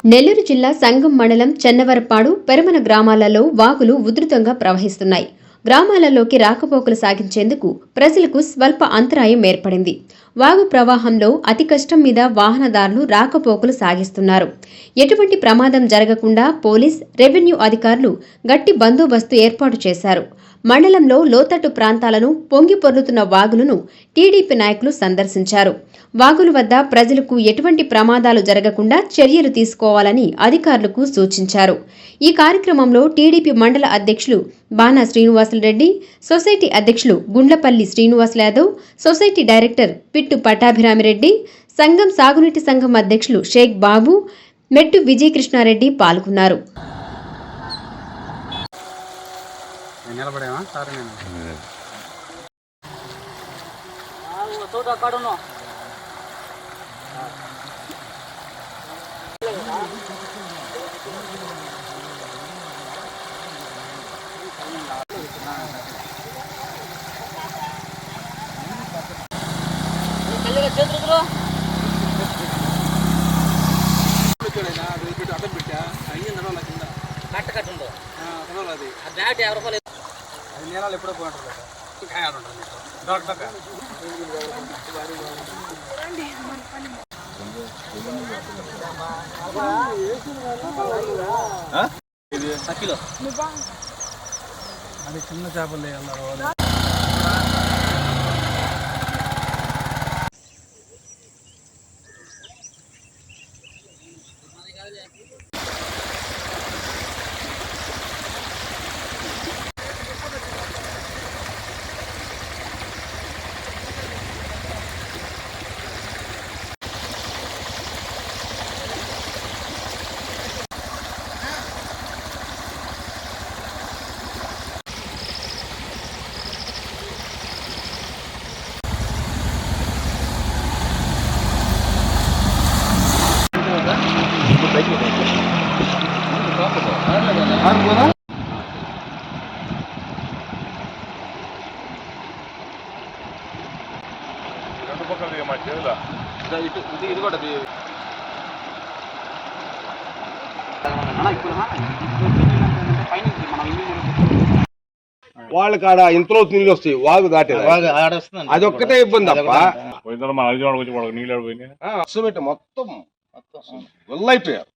నెల్లూరు జిల్లా సంగం మండలం చెన్నవరపాడు పెరమన గ్రామాలలో వాగులు ఉధృతంగా ప్రవహిస్తున్నాయి. గ్రామాలలోకి రాకపోకలు సాగించేందుకు ప్రజలకు స్వల్ప అంతరాయం ఏర్పడింది. వాగు ప్రవాహంలో అతి కష్టం మీద వాహనదారులు రాకపోకలు సాగిస్తున్నారు. ఎటువంటి ప్రమాదం జరగకుండా పోలీస్, రెవెన్యూ అధికారులు గట్టి బందోబస్తు ఏర్పాటు చేశారు. మండలంలో లోతట్టు ప్రాంతాలను పొంగి పొర్లుతున్న వాగులను టీడీపీ నాయకులు సందర్శించారు. వాగుల వద్ద ప్రజలకు ఎటువంటి ప్రమాదాలు జరగకుండా చర్యలు తీసుకోవాలని అధికారులకు సూచించారు. ఈ కార్యక్రమంలో టీడీపీ మండల అధ్యక్షులు బాణా శ్రీనివాసులరెడ్డి, సొసైటీ అధ్యక్షులు గుండ్లపల్లి శ్రీనివాసులు యాదవ్, సొసైటీ డైరెక్టర్ పిట్టు పట్టాభిరామిరెడ్డి, సంఘం సాగునీటి సంఘం అధ్యక్షులు షేక్ బాబు, మెట్టు విజయకృష్ణారెడ్డి పాల్గొన్నారు. అది చిన్న చేపలు వాళ్ళకి ఆడ ఇంతలో నీళ్ళు వస్తాయి, వాగు దాటే అదొక్కటే ఇబ్బంది తప్ప మొత్తం వల్ల అయిపోయారు.